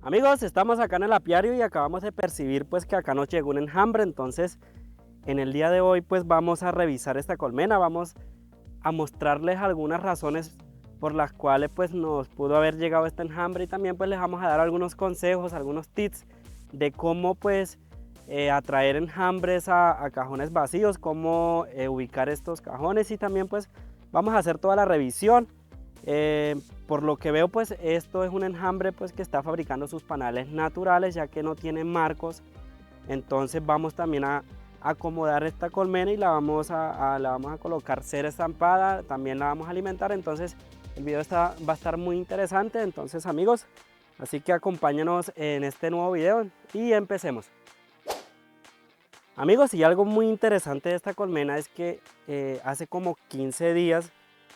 Amigos, estamos acá en el apiario y acabamos de percibir pues que acá nos llegó un enjambre. Entonces en el día de hoy pues vamos a revisar esta colmena, vamos a mostrarles algunas razones por las cuales pues nos pudo haber llegado este enjambre, y también pues les vamos a dar algunos consejos, algunos tips de cómo pues atraer enjambres a cajones vacíos, cómo ubicar estos cajones, y también pues vamos a hacer toda la revisión. Por lo que veo pues esto es un enjambre pues que está fabricando sus panales naturales, ya que no tiene marcos. Entonces vamos también a acomodar esta colmena y la vamos a colocar cera estampada, también la vamos a alimentar. Entonces el video va a estar muy interesante, entonces amigos, así que acompáñanos en este nuevo video y empecemos. Amigos, y algo muy interesante de esta colmena es que hace como 15 días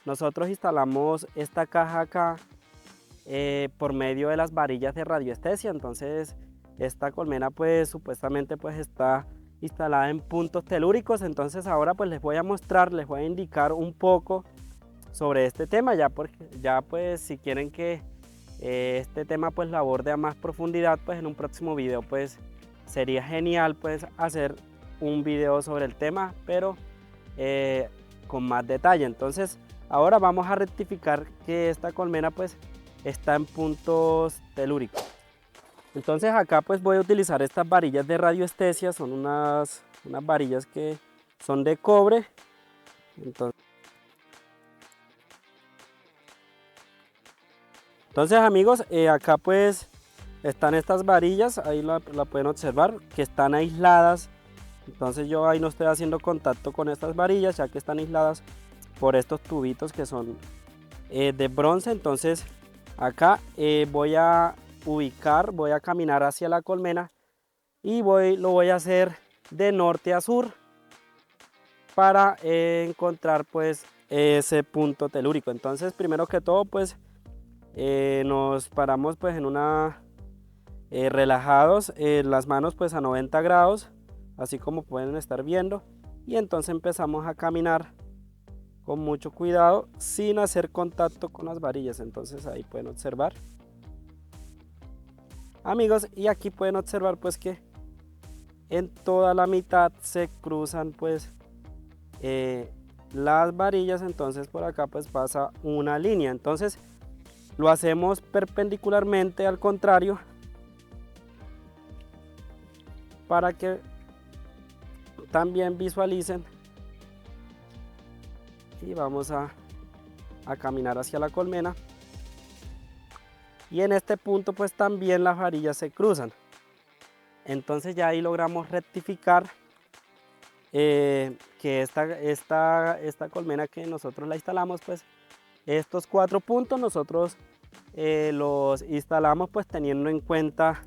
nosotros instalamos esta caja acá por medio de las varillas de radioestesia. Entonces esta colmena pues supuestamente pues está instalada en puntos telúricos. Entonces ahora pues les voy a mostrar, les voy a indicar un poco sobre este tema, ya pues si quieren que este tema pues lo aborde a más profundidad, pues en un próximo video pues sería genial pues hacer un video sobre el tema, pero con más detalle. Entonces ahora vamos a rectificar que esta colmena pues está en puntos telúricos. Entonces acá pues voy a utilizar estas varillas de radioestesia, son unas varillas que son de cobre. Entonces amigos, acá pues están estas varillas, ahí la pueden observar, que están aisladas. Entonces yo ahí no estoy haciendo contacto con estas varillas, ya que están aisladas por estos tubitos que son de bronce. Entonces acá voy a ubicar, voy a caminar hacia la colmena y lo voy a hacer de norte a sur para encontrar pues ese punto telúrico. Entonces primero que todo pues nos paramos pues en una relajados, las manos pues a 90 grados, así como pueden estar viendo, y entonces empezamos a caminar con mucho cuidado sin hacer contacto con las varillas. Entonces ahí pueden observar amigos, y aquí pueden observar pues que en toda la mitad se cruzan pues las varillas. Entonces por acá pues pasa una línea. Entonces lo hacemos perpendicularmente al contrario para que también visualicen, y vamos a caminar hacia la colmena, y en este punto pues también las varillas se cruzan. Entonces ya ahí logramos rectificar que esta colmena que nosotros la instalamos, pues estos 4 puntos nosotros los instalamos pues teniendo en cuenta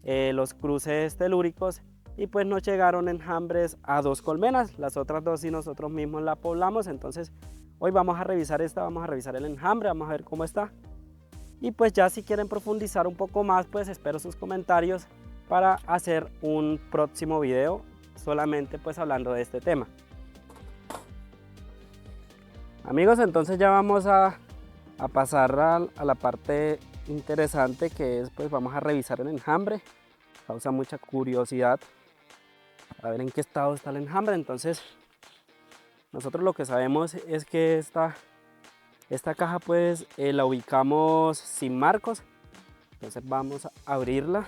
los cruces telúricos, y pues nos llegaron enjambres a 2 colmenas, las otras 2 sí nosotros mismos la poblamos. Entonces hoy vamos a revisar vamos a revisar el enjambre, vamos a ver cómo está, y pues ya si quieren profundizar un poco más pues espero sus comentarios para hacer un próximo video solamente pues hablando de este tema. Amigos, entonces ya vamos a pasar a la parte interesante, que es pues vamos a revisar el enjambre. Causa mucha curiosidad a ver en qué estado está el enjambre. Entonces nosotros lo que sabemos es que esta caja pues la ubicamos sin marcos. Entonces vamos a abrirla.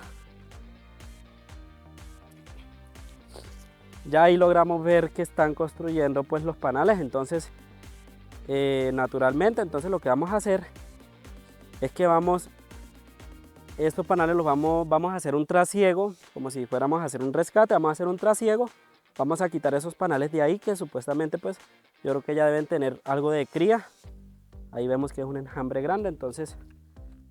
Ya ahí logramos ver que están construyendo pues los panales. Entonces naturalmente, entonces lo que vamos a hacer es que estos panales los vamos a hacer un trasiego, como si fuéramos a hacer un rescate. Vamos a hacer un trasiego, vamos a quitar esos panales de ahí que supuestamente pues yo creo que ya deben tener algo de cría. Ahí vemos que es un enjambre grande. Entonces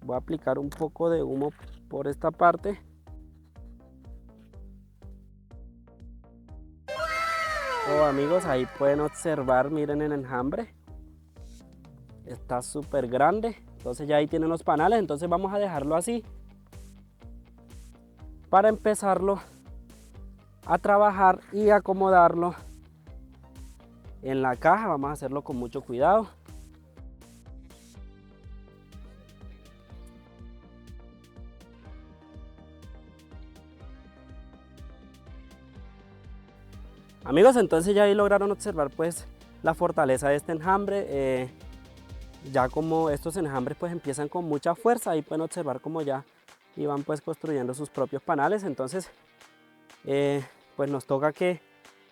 voy a aplicar un poco de humo por esta parte. Oh, amigos, ahí pueden observar, miren el enjambre, está súper grande. Entonces ya ahí tienen los panales. Entonces vamos a dejarlo así para empezarlo a trabajar y acomodarlo en la caja. Vamos a hacerlo con mucho cuidado. Amigos, entonces ya ahí lograron observar pues la fortaleza de este enjambre. Ya como estos enjambres pues empiezan con mucha fuerza, ahí pueden observar como ya iban pues construyendo sus propios panales. Entonces pues nos toca que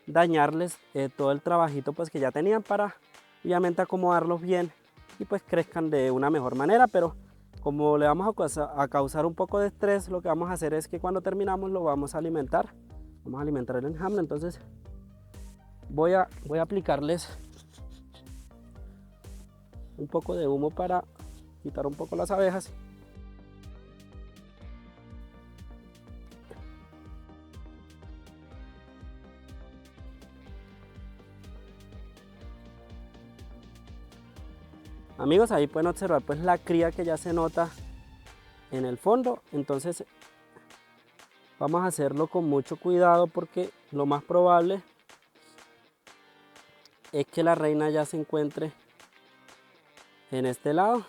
dañarles todo el trabajito pues que ya tenían para obviamente acomodarlos bien y pues crezcan de una mejor manera. Pero como le vamos a causar un poco de estrés, lo que vamos a hacer es que cuando terminamos lo vamos a alimentar el enjambre. Entonces voy a aplicarles un poco de humo para quitar un poco las abejas. Amigos, ahí pueden observar pues la cría que ya se nota en el fondo. Entonces vamos a hacerlo con mucho cuidado porque lo más probable es que la reina ya se encuentre en este lado.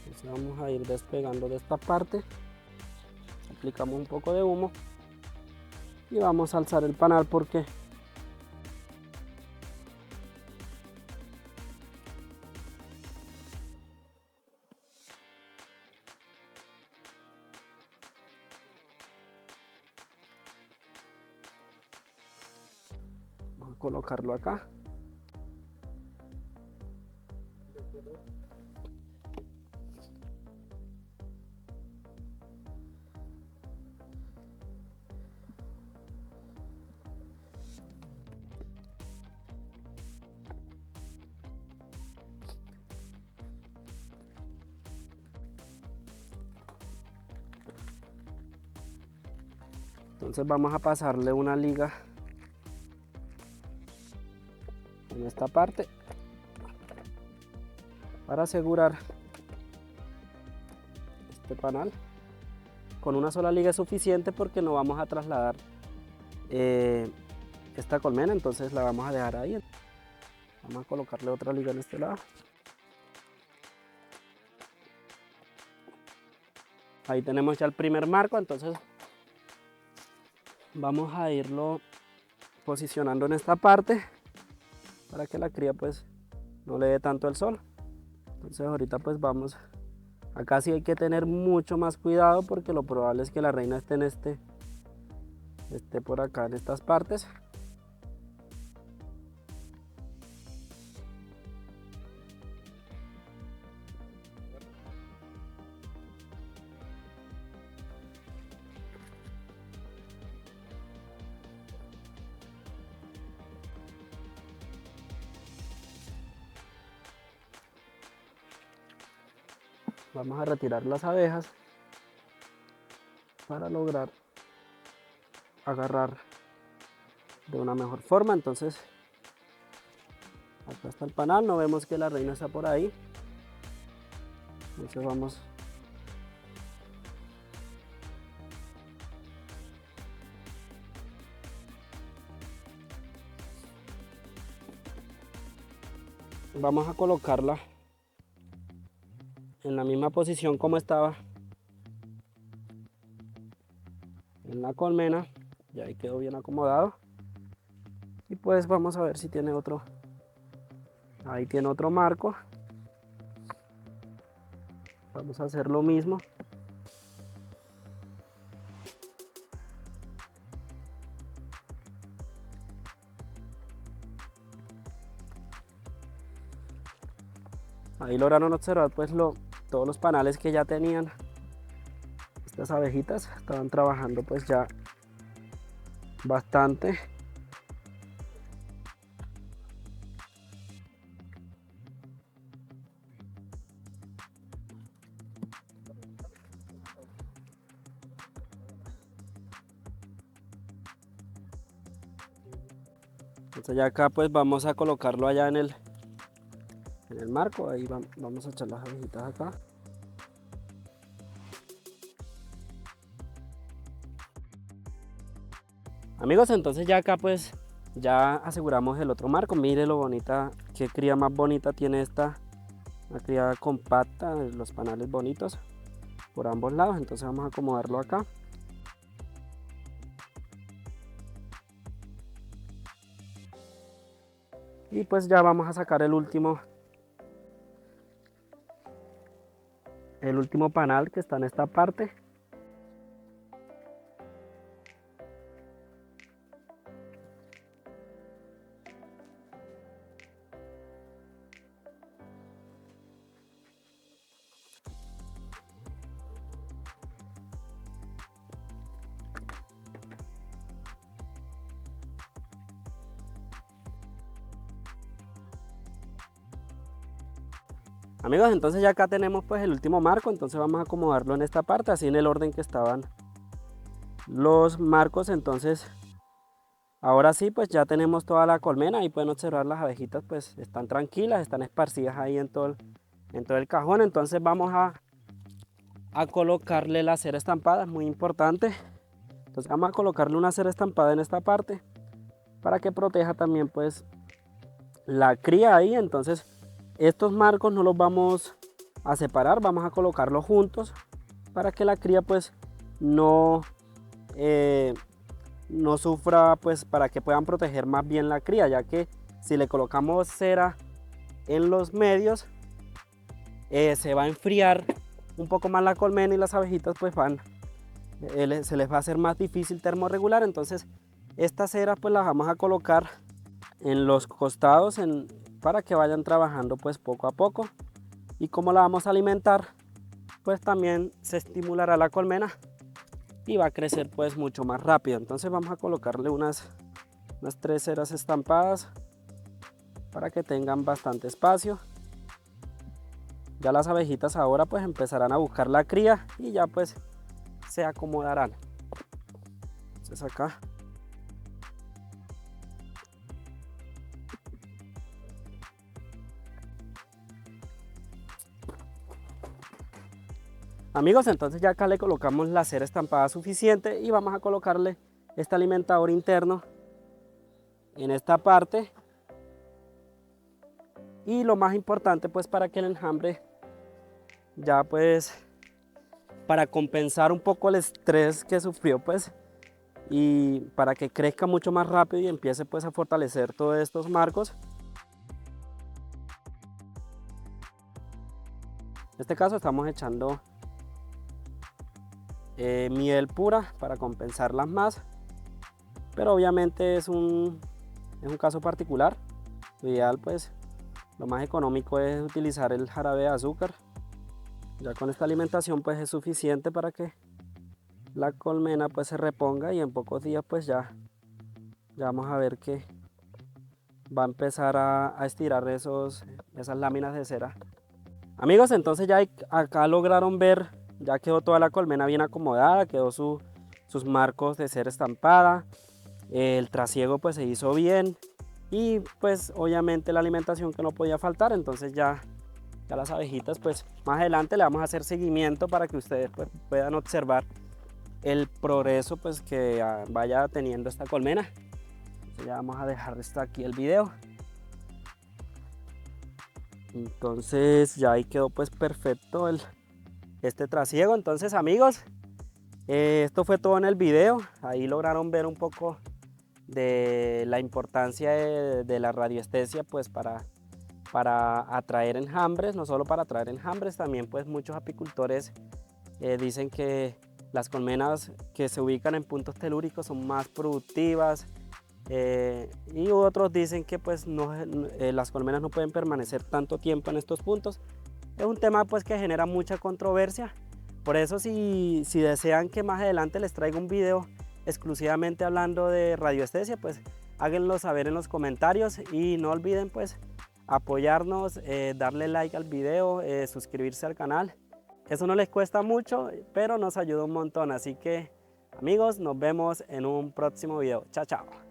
Entonces vamos a ir despegando de esta parte, aplicamos un poco de humo y vamos a alzar el panal porque vamos a colocarlo acá. Entonces vamos a pasarle una liga en esta parte para asegurar este panal. Con una sola liga es suficiente porque no vamos a trasladar esta colmena, entonces la vamos a dejar ahí. Vamos a colocarle otra liga en este lado. Ahí tenemos ya el primer marco, entonces vamos a irlo posicionando en esta parte para que la cría pues no le dé tanto el sol. Entonces ahorita pues vamos, acá sí hay que tener mucho más cuidado porque lo probable es que la reina esté por acá en estas partes. Vamos a retirar las abejas para lograr agarrar de una mejor forma. Entonces acá está el panal, no vemos que la reina está por ahí. Entonces vamos a colocarla en la misma posición como estaba en la colmena. Ya ahí quedó bien acomodado y pues vamos a ver si tiene otro. Ahí tiene otro marco. Vamos a hacer lo mismo. Ahí lograron observar pues todos los panales que ya tenían estas abejitas. Estaban trabajando pues ya bastante. Entonces ya acá pues vamos a colocarlo allá en el marco. Ahí vamos a echar las abejitas acá. Amigos, entonces ya acá pues ya aseguramos el otro marco. Mire lo bonita, qué cría más bonita tiene esta, una cría compacta, los panales bonitos por ambos lados. Entonces vamos a acomodarlo acá. Y pues ya vamos a sacar el último panal que está en esta parte. Amigos, entonces ya acá tenemos pues el último marco, entonces vamos a acomodarlo en esta parte, así en el orden que estaban los marcos. Entonces ahora sí, pues ya tenemos toda la colmena y pueden observar las abejitas pues están tranquilas, están esparcidas ahí en todo el cajón. Entonces vamos a colocarle la cera estampada, es muy importante. Entonces vamos a colocarle una cera estampada en esta parte para que proteja también pues la cría ahí. Entonces estos marcos no los vamos a separar, vamos a colocarlos juntos para que la cría pues no sufra, pues para que puedan proteger más bien la cría, ya que si le colocamos cera en los medios se va a enfriar un poco más la colmena y las abejitas pues se les va a hacer más difícil termorregular. Entonces esta cera pues la vamos a colocar en los costados para que vayan trabajando pues poco a poco. Y como la vamos a alimentar, pues también se estimulará la colmena y va a crecer pues mucho más rápido. Entonces vamos a colocarle unas 3 ceras estampadas para que tengan bastante espacio. Ya las abejitas ahora pues empezarán a buscar la cría y ya pues se acomodarán. Entonces acá amigos, entonces ya acá le colocamos la cera estampada suficiente y vamos a colocarle este alimentador interno en esta parte. Y lo más importante pues para que el enjambre ya pues para compensar un poco el estrés que sufrió pues y para que crezca mucho más rápido y empiece pues a fortalecer todos estos marcos. En este caso estamos echando miel pura para compensarlas más, pero obviamente es un caso particular. Lo ideal pues lo más económico es utilizar el jarabe de azúcar. Ya con esta alimentación pues es suficiente para que la colmena pues se reponga y en pocos días pues ya vamos a ver que va a empezar a estirar esas láminas de cera. Amigos, entonces ya acá lograron ver, ya quedó toda la colmena bien acomodada, quedó sus marcos de cera estampada, el trasiego pues se hizo bien y pues obviamente la alimentación que no podía faltar. Entonces ya las abejitas pues más adelante le vamos a hacer seguimiento para que ustedes pues, puedan observar el progreso pues que vaya teniendo esta colmena. Entonces ya vamos a dejar hasta aquí el video. Entonces ya ahí quedó pues perfecto este trasiego. Entonces amigos, esto fue todo en el video. Ahí lograron ver un poco de la importancia de la radiestesia pues para atraer enjambres. No solo para atraer enjambres, también pues muchos apicultores dicen que las colmenas que se ubican en puntos telúricos son más productivas, y otros dicen que pues las colmenas no pueden permanecer tanto tiempo en estos puntos. Es un tema pues que genera mucha controversia. Por eso si desean que más adelante les traiga un video exclusivamente hablando de radioestesia, pues háganlo saber en los comentarios y no olviden pues apoyarnos, darle like al video, suscribirse al canal. Eso no les cuesta mucho, pero nos ayuda un montón. Así que amigos, nos vemos en un próximo video. Chao, chao.